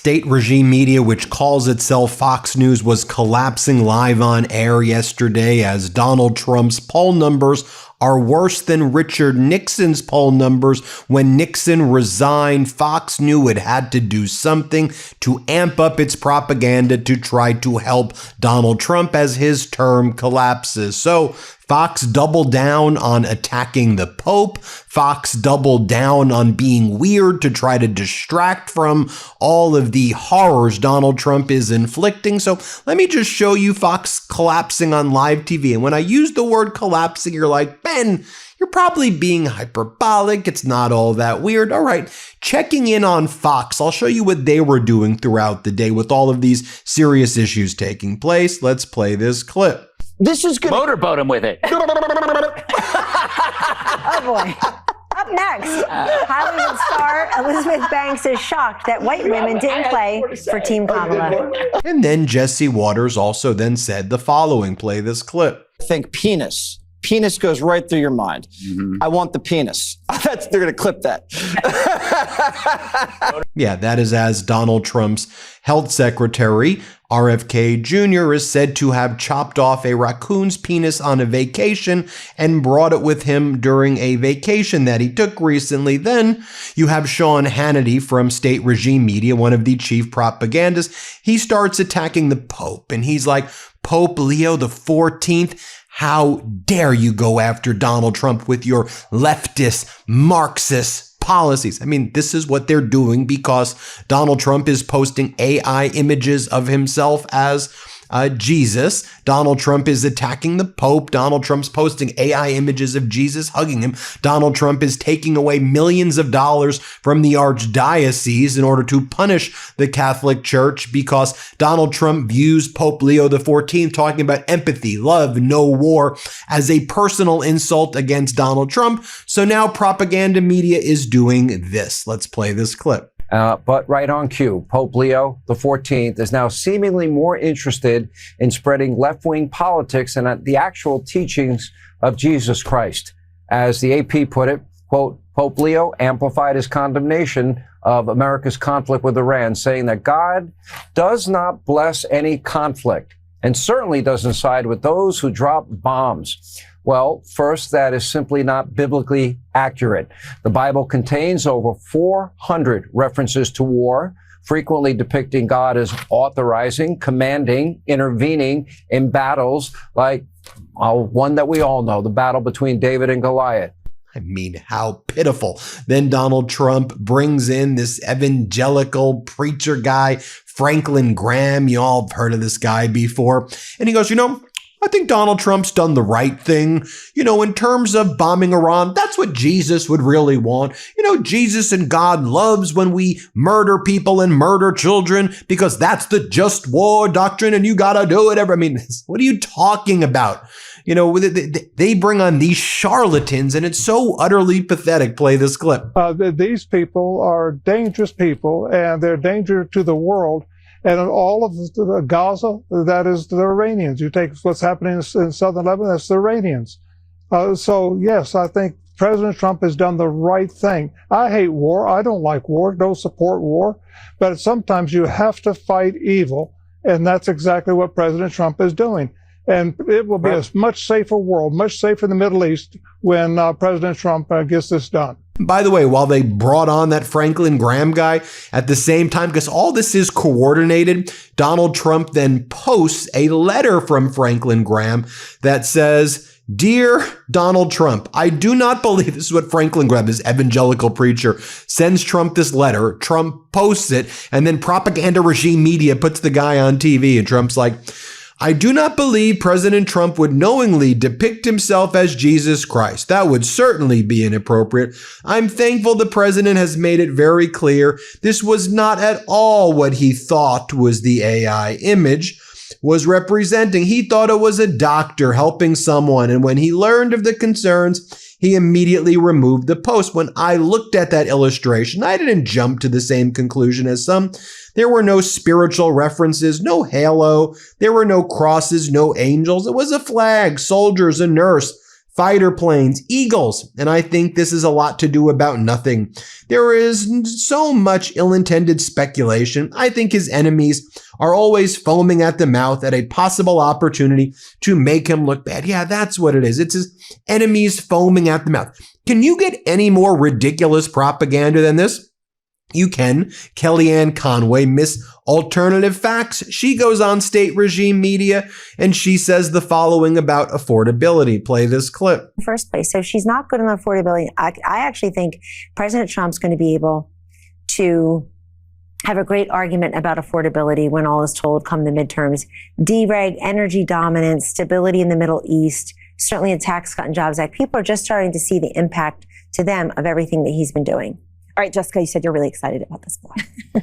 State regime media, which calls itself Fox News, was collapsing live on air yesterday as Donald Trump's poll numbers are worse than Richard Nixon's poll numbers. When Nixon resigned, Fox knew it had to do something to amp up its propaganda to try to help Donald Trump as his term collapses. So Fox doubled down on attacking the Pope. Fox doubled down on being weird to try to distract from all of the horrors Donald Trump is inflicting. So let me just show you Fox collapsing on live TV. And when I use the word collapsing, you're like, Ben, you're probably being hyperbolic. It's not all that weird. All right, checking in on Fox. I'll show you what they were doing throughout the day with all of these serious issues taking place. Let's play this clip. This is good. Motorboat him with it. Oh, boy. Up next, Hollywood star Elizabeth Banks is shocked that white women didn't play for Team Kamala. And then Jesse Waters also then said the following. Play this clip. Think penis. Penis goes right through your mind. I want the penis. They're going to clip that. Yeah, that is as Donald Trump's health secretary, RFK Jr., is said to have chopped off a raccoon's penis on a vacation and brought it with him during a vacation that he took recently. Then you have Sean Hannity from State Regime Media, one of the chief propagandists. He starts attacking the Pope, and he's like, Pope Leo the 14th, how dare you go after Donald Trump with your leftist, Marxist policies? I mean, this is what they're doing because Donald Trump is posting AI images of himself as Jesus. Donald Trump is attacking the Pope. Donald Trump's posting AI images of Jesus hugging him. Donald Trump is taking away millions of dollars from the archdiocese in order to punish the Catholic Church because Donald Trump views Pope Leo XIV talking about empathy, love, no war as a personal insult against Donald Trump. So now propaganda media is doing this. Let's play this clip. But right on cue, Pope Leo XIV is now seemingly more interested in spreading left-wing politics than the actual teachings of Jesus Christ. As the AP put it, quote, Pope Leo amplified his condemnation of America's conflict with Iran, saying that God does not bless any conflict and certainly doesn't side with those who drop bombs. Well, first, that is simply not biblically accurate. The Bible contains over 400 references to war, frequently depicting God as authorizing, commanding, intervening in battles like one that we all know, the battle between David and Goliath. I mean, how pitiful. Then Donald Trump brings in this evangelical preacher guy, Franklin Graham. You all have heard of this guy before. And he goes, I think Donald Trump's done the right thing. In terms of bombing Iran, that's what Jesus would really want. Jesus and God loves when we murder people and murder children because that's the just war doctrine and you gotta do it. I mean, what are you talking about? They bring on these charlatans and it's so utterly pathetic. Play this clip. These people are dangerous people and they're a danger to the world. And all of the Gaza, that is the Iranians. You take what's happening in southern Lebanon, that's the Iranians. So, yes, I think President Trump has done the right thing. I hate war. I don't like war. Don't support war. But sometimes you have to fight evil. And that's exactly what President Trump is doing. And it will be a much safer world, much safer in the Middle East when President Trump gets this done. By the way, while they brought on that Franklin Graham guy at the same time, because all this is coordinated, Donald Trump then posts a letter from Franklin Graham that says, Dear Donald Trump, I do not believe, this is what Franklin Graham, this evangelical preacher, sends Trump this letter. Trump posts it, and then propaganda regime media puts the guy on TV, and Trump's like, I do not believe President Trump would knowingly depict himself as Jesus Christ. That would certainly be inappropriate. I'm thankful the president has made it very clear this was not at all what he thought was the AI image was representing. He thought it was a doctor helping someone, and when he learned of the concerns, he immediately removed the post. When I looked at that illustration, I didn't jump to the same conclusion as some. There were no spiritual references, no halo. There were no crosses, no angels. It was a flag, soldiers, a nurse, fighter planes, Eagles, and I think this is a lot to do about nothing. There is so much ill-intended speculation. I think his enemies are always foaming at the mouth at a possible opportunity to make him look bad. Yeah, that's what it is. It's his enemies foaming at the mouth. Can you get any more ridiculous propaganda than this? You can. Kellyanne Conway, Miss Alternative Facts. She goes on state regime media and she says the following about affordability. Play this clip. In the first place. So she's not good on affordability. I actually think President Trump's going to be able to have a great argument about affordability when all is told come the midterms. Dereg, energy dominance, stability in the Middle East, certainly a tax cut and Jobs Act. People are just starting to see the impact to them of everything that he's been doing. All right, Jessica, you said you're really excited about this boy.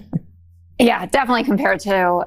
Yeah, definitely compared to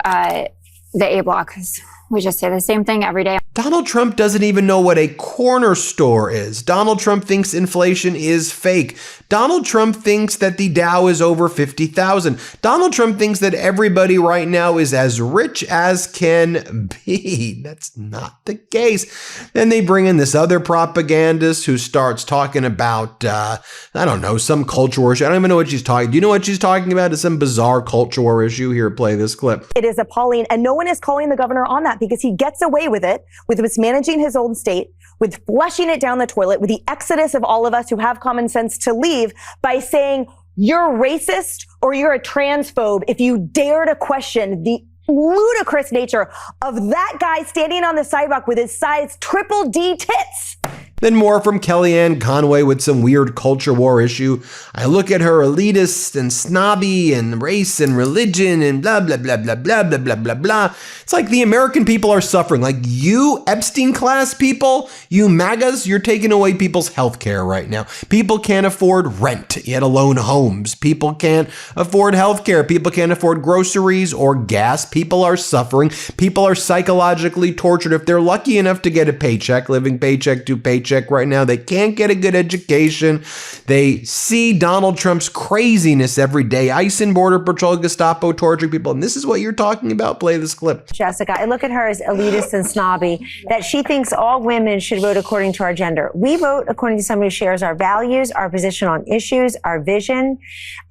the A block, because we just say the same thing every day. Donald Trump doesn't even know what a corner store is. Donald Trump thinks inflation is fake. Donald Trump thinks that the Dow is over 50,000. Donald Trump thinks that everybody right now is as rich as can be. That's not the case. Then they bring in this other propagandist who starts talking about, I don't know, some culture war issue. I don't even know what she's talking. Do you know what she's talking about? It's some bizarre culture war issue. Here, play this clip. It is appalling, and no one is calling the governor on that because he gets away with it, with mismanaging his own state, with flushing it down the toilet, with the exodus of all of us who have common sense to leave by saying you're racist or you're a transphobe if you dare to question the ludicrous nature of that guy standing on the sidewalk with his size triple D tits. Then more from Kellyanne Conway with some weird culture war issue. I look at her elitist and snobby and race and religion and blah, blah, blah, blah, blah, blah, blah, blah, blah. It's like the American people are suffering. Like you Epstein class people, you MAGAs, you're taking away people's health care right now. People can't afford rent, yet alone homes. People can't afford health care. People can't afford groceries or gas. People are suffering. People are psychologically tortured. If they're lucky enough to get a paycheck, living paycheck to paycheck right now, they can't get a good education. They see Donald Trump's craziness every day. ICE and Border Patrol, Gestapo torturing people. And this is what you're talking about. Play this clip. Jessica, I look at her as elitist and snobby, that she thinks all women should vote according to our gender. We vote according to somebody who shares our values, our position on issues, our vision,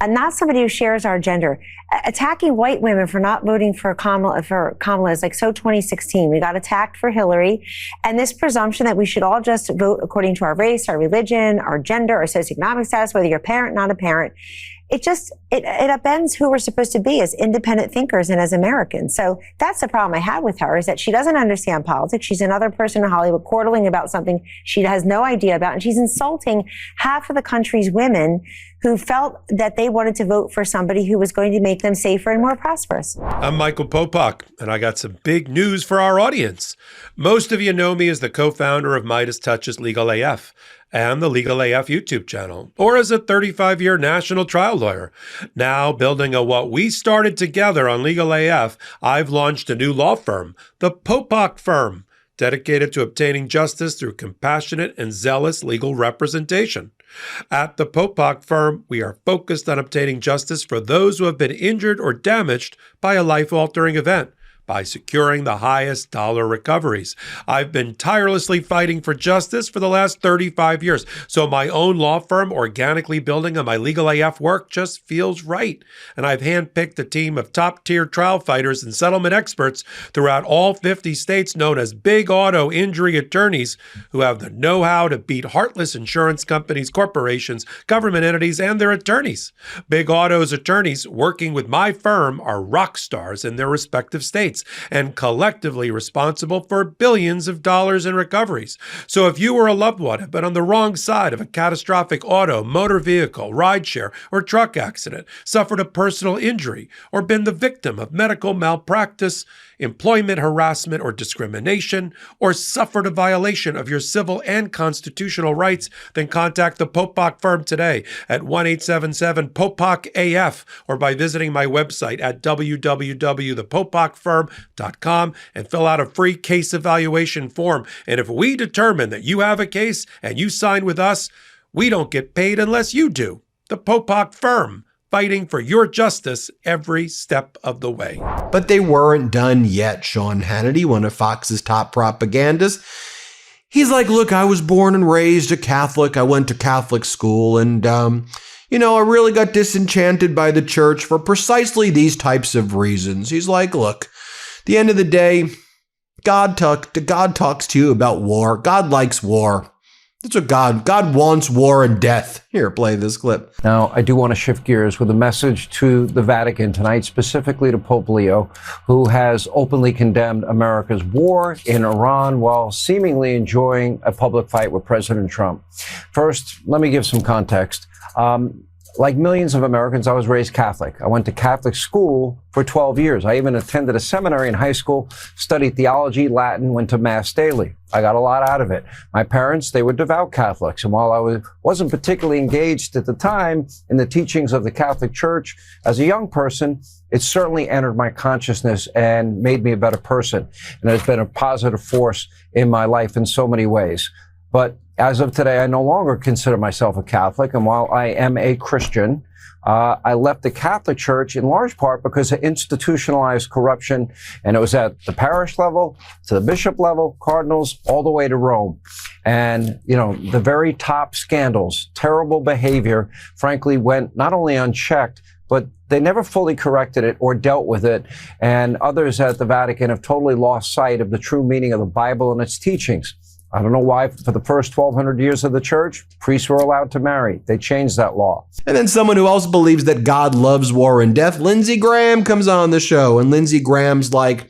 and not somebody who shares our gender. Attacking white women for not voting for Kamala is like so 2016. We got attacked for Hillary. And this presumption that we should all just vote according to our race, our religion, our gender, our socioeconomic status, whether you're a parent, not a parent. It upends who we're supposed to be as independent thinkers and as Americans. So that's the problem I have with her, is that she doesn't understand politics. She's another person in Hollywood quarreling about something she has no idea about. And she's insulting half of the country's women who felt that they wanted to vote for somebody who was going to make them safer and more prosperous. I'm Michael Popak, and I got some big news for our audience. Most of you know me as the co-founder of MeidasTouch's Legal AF and the Legal AF YouTube channel, or as a 35-year national trial lawyer. Now, building on what we started together on Legal AF, I've launched a new law firm, the Popak Firm, dedicated to obtaining justice through compassionate and zealous legal representation. At the Popak Firm, we are focused on obtaining justice for those who have been injured or damaged by a life-altering event, by securing the highest dollar recoveries. I've been tirelessly fighting for justice for the last 35 years, so my own law firm organically building on my Legal AF work just feels right. And I've handpicked a team of top-tier trial fighters and settlement experts throughout all 50 states known as big auto injury attorneys who have the know-how to beat heartless insurance companies, corporations, government entities, and their attorneys. Big Auto's attorneys working with my firm are rock stars in their respective states and collectively responsible for billions of dollars in recoveries. So if you or a loved one have been on the wrong side of a catastrophic auto, motor vehicle, rideshare, or truck accident, suffered a personal injury, or been the victim of medical malpractice, employment harassment or discrimination, or suffered a violation of your civil and constitutional rights, then contact the Popak Firm today at 1-877-POPAK-AF or by visiting my website at www.thepopakfirm.com and fill out a free case evaluation form. And if we determine that you have a case and you sign with us, we don't get paid unless you do. The Popak Firm, fighting for your justice every step of the way. But they weren't done yet. Sean Hannity, one of Fox's top propagandists, He's like, look, I was born and raised a Catholic. I went to Catholic school and, I really got disenchanted by the church for precisely these types of reasons. He's like, look, at the end of the day, God talks to you about war. God likes war. That's what God wants war and death. Here, play this clip. Now, I do want to shift gears with a message to the Vatican tonight, specifically to Pope Leo, who has openly condemned America's war in Iran while seemingly enjoying a public fight with President Trump. First, let me give some context. Like millions of Americans, I was raised Catholic. I went to Catholic school for 12 years. I even attended a seminary in high school, studied theology, Latin, went to Mass daily. I got a lot out of it. My parents, they were devout Catholics. And while I wasn't particularly engaged at the time in the teachings of the Catholic Church, as a young person, it certainly entered my consciousness and made me a better person. And it's been a positive force in my life in so many ways. But as of today, I no longer consider myself a Catholic. And while I am a Christian, I left the Catholic Church in large part because of institutionalized corruption. And it was at the parish level, to the bishop level, cardinals, all the way to Rome. And, the very top scandals, terrible behavior, frankly, went not only unchecked, but they never fully corrected it or dealt with it. And others at the Vatican have totally lost sight of the true meaning of the Bible and its teachings. I don't know why for the first 1,200 years of the church, priests were allowed to marry. They changed that law. And then someone who also believes that God loves war and death, Lindsey Graham, comes on the show. And Lindsey Graham's like,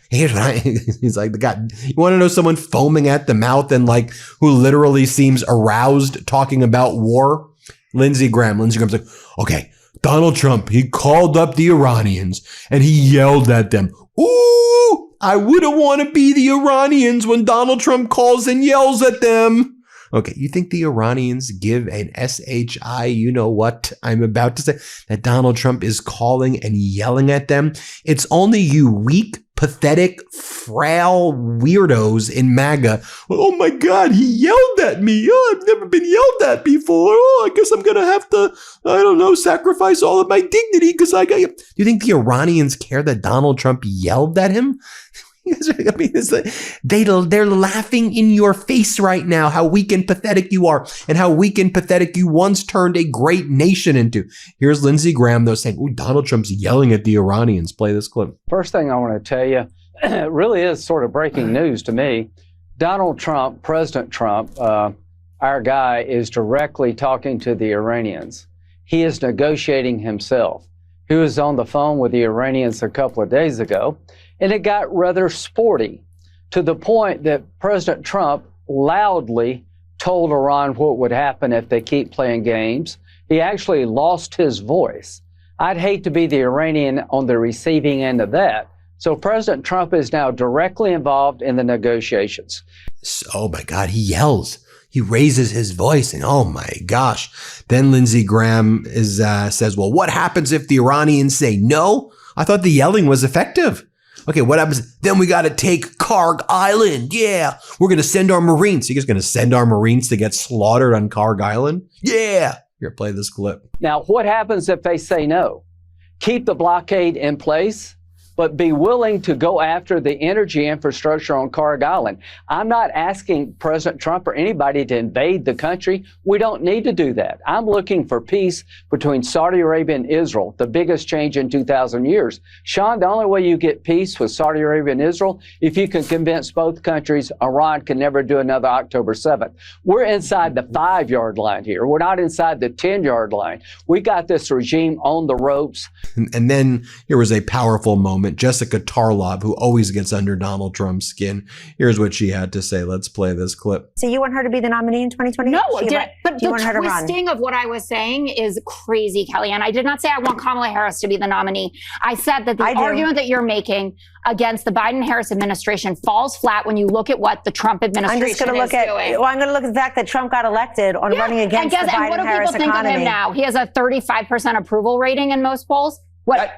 here's what he's like, you want to know someone foaming at the mouth and like who literally seems aroused talking about war? Lindsey Graham's like, okay, Donald Trump, he called up the Iranians and he yelled at them. Ooh! I wouldn't want to be the Iranians when Donald Trump calls and yells at them. Okay, you think the Iranians give an SHI, you know what I'm about to say, that Donald Trump is calling and yelling at them? It's only you weak, pathetic, frail weirdos in MAGA. Oh my God, he yelled at me. Oh, I've never been yelled at before. Oh, I guess I'm going to have to, sacrifice all of my dignity because I got you. Do you think the Iranians care that Donald Trump yelled at him? I mean, they're laughing in your face right now how weak and pathetic you are and how weak and pathetic you once turned a great nation into. Here's Lindsey Graham, though, saying, "Ooh, Donald Trump's yelling at the Iranians." Play this clip. First thing I want to tell you, it really is sort of breaking news to me. Donald Trump, President Trump, our guy, is directly talking to the Iranians. He is negotiating himself. He was on the phone with the Iranians a couple of days ago. And it got rather sporty to the point that President Trump loudly told Iran what would happen if they keep playing games. He actually lost his voice. I'd hate to be the Iranian on the receiving end of that. So President Trump is now directly involved in the negotiations. Oh my God, he yells. He raises his voice and oh my gosh. Then Lindsey Graham says, well, what happens if the Iranians say no? I thought the yelling was effective. Okay, what happens? Then we got to take Karg Island. Yeah, we're going to send our Marines. You guys going to send our Marines to get slaughtered on Karg Island? Yeah. Here, play this clip. Now, what happens if they say no? Keep the blockade in place, but be willing to go after the energy infrastructure on Karg Island. I'm not asking President Trump or anybody to invade the country. We don't need to do that. I'm looking for peace between Saudi Arabia and Israel, the biggest change in 2,000 years. Sean, the only way you get peace with Saudi Arabia and Israel, if you can convince both countries Iran can never do another October 7th. We're inside the 5-yard line here. We're not inside the 10-yard line. We got this regime on the ropes. And then here was a powerful moment. Jessica Tarlov, who always gets under Donald Trump's skin. Here's what she had to say. Let's play this clip. So you want her to be the nominee in 2020? No, do but you want her to run? The twisting of what I was saying is crazy, Kellyanne. I did not say I want Kamala Harris to be the nominee. I said that the argument that you're making against the Biden-Harris administration falls flat when you look at what the Trump administration is doing. I'm going to look at the fact that Trump got elected on running against the Biden-Harris economy. And what do people think of him now? He has a 35% approval rating in most polls.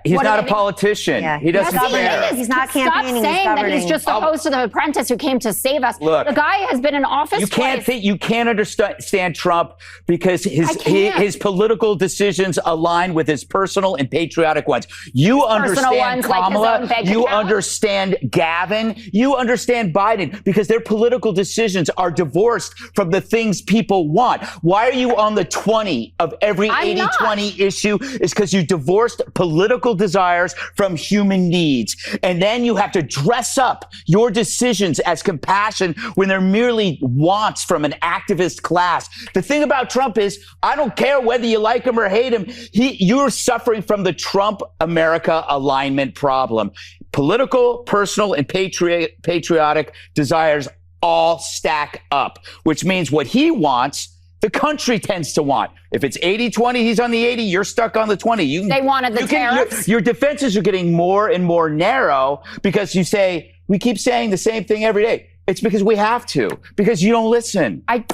He's what not do a you mean? politician. Yeah. He doesn't care. He's not campaigning, he's Stop saying that governing. he's just opposed to the apprentice who came to save us. Look, the guy has been in office You can't twice. you can't understand Trump because his political decisions align with his personal and patriotic ones. You understand ones, like his Kamala. own bank You account. understand Gavin. You understand Biden because their political decisions are divorced from the things people want. Why are you on the 20 of every 80-20 issue? Is because you divorced political desires from human needs. And then you have to dress up your decisions as compassion when they're merely wants from an activist class. The thing about Trump is, I don't care whether you like him or hate him. You're suffering from the Trump America alignment problem. Political, personal, and patriotic desires all stack up, which means what he wants, the country tends to want. If it's 80-20, he's on the 80, you're stuck on the 20. They wanted the tariffs. Your defenses are getting more and more narrow because you say, we keep saying the same thing every day. It's because we have to, because you don't listen. I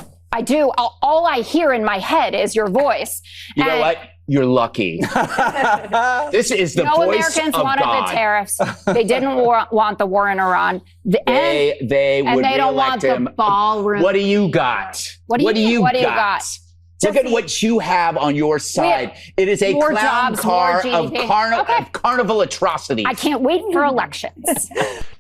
do. All I hear in my head is your voice. You know what? You're lucky. This is the no voice Americans of wanted God. the tariffs. They didn't want the war in Iran. They would they don't reelect want him. the ballroom. What do you got? What do you got? Look at what you have on your side. It is a more clown jobs, car more of GDP. carnival atrocities. I can't wait for elections.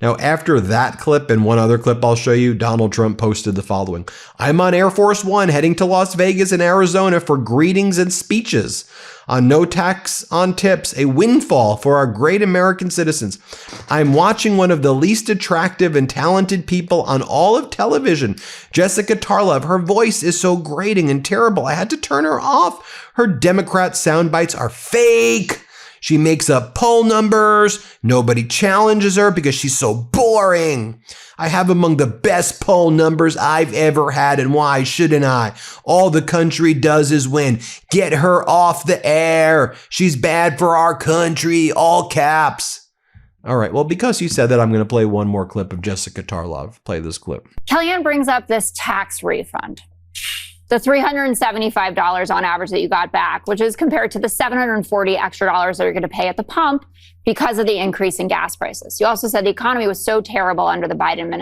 Now, after that clip and one other clip I'll show you, Donald Trump posted the following. I'm on Air Force One heading to Las Vegas and Arizona for greetings and speeches on no tax on tips, a windfall for our great American citizens. I'm watching one of the least attractive and talented people on all of television, Jessica Tarlov. Her voice is so grating and terrible, I had to turn her off. Her Democrat sound bites are fake. She makes up poll numbers. Nobody challenges her because she's so boring. I have among the best poll numbers I've ever had, and why shouldn't I? All the country does is win. Get her off the air. She's bad for our country, all caps. All right, well, because you said that, I'm going to play one more clip of Jessica Tarlov. Play this clip. Kellyanne brings up this tax refund. The $375 on average that you got back, which is compared to the $740 extra dollars that you're going to pay at the pump because of the increase in gas prices. You also said the economy was so terrible under the Biden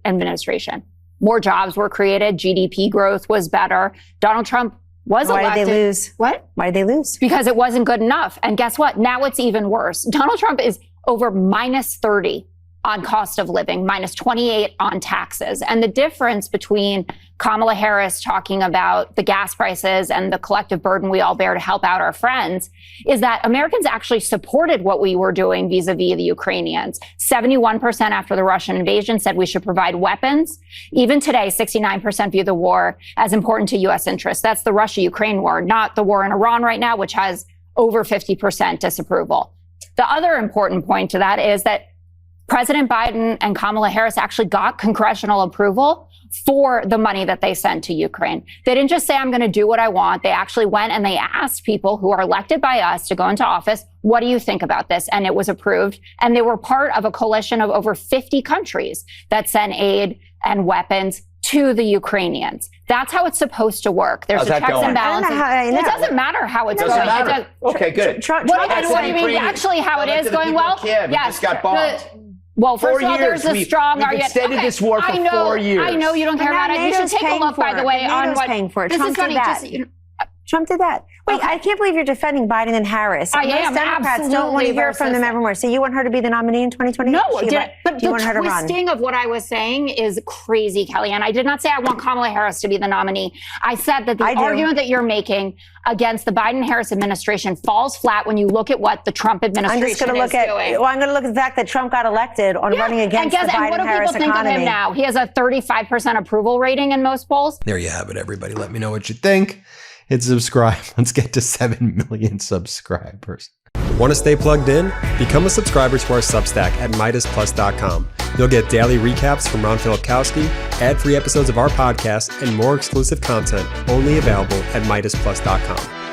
administration. More jobs were created. GDP growth was better. Donald Trump was elected. Why did they lose? What? Why did they lose? Because it wasn't good enough. And guess what? Now it's even worse. Donald Trump is over minus 30 on cost of living, minus 28 on taxes. And the difference between Kamala Harris talking about the gas prices and the collective burden we all bear to help out our friends is that Americans actually supported what we were doing vis-a-vis the Ukrainians. 71% after the Russian invasion said we should provide weapons. Even today, 69% view the war as important to U.S. interests. That's the Russia-Ukraine war, not the war in Iran right now, which has over 50% disapproval. The other important point to that is that President Biden and Kamala Harris actually got congressional approval for the money that they sent to Ukraine. They didn't just say, I'm going to do what I want. They actually went and they asked people who are elected by us to go into office, what do you think about this? And it was approved. And they were part of a coalition of over 50 countries that sent aid and weapons to the Ukrainians. That's how it's supposed to work. There's checks and balances. It doesn't matter how it's going. Matter. Okay, good. What do you mean? Actually, how it is going well? Yes. Just got bombed. Well, first of all, there's a strong argument. We've extended this war for 4 years. I know you don't care about it. You should take a look, by the way, on what paying for it. This Trump is funny. did that. Trump did that. Wait, I can't believe you're defending Biden and Harris. I am. Most Democrats don't want to hear from them evermore. So you want her to be the nominee in 2020? No, but the twisting of what I was saying is crazy, Kellyanne. I did not say I want Kamala Harris to be the nominee. I said that the argument that you're making against the Biden-Harris administration falls flat when you look at what the Trump administration is doing. I'm going to look at the fact that Trump got elected on running against the Biden-Harris economy. And what do people think of him now? He has a 35% approval rating in most polls. There you have it, everybody. Let me know what you think. Hit subscribe. Let's get to 7 million subscribers. Want to stay plugged in? Become a subscriber to our Substack at MeidasPlus.com. You'll get daily recaps from Ron Filipkowski, ad-free episodes of our podcast, and more exclusive content only available at MeidasPlus.com.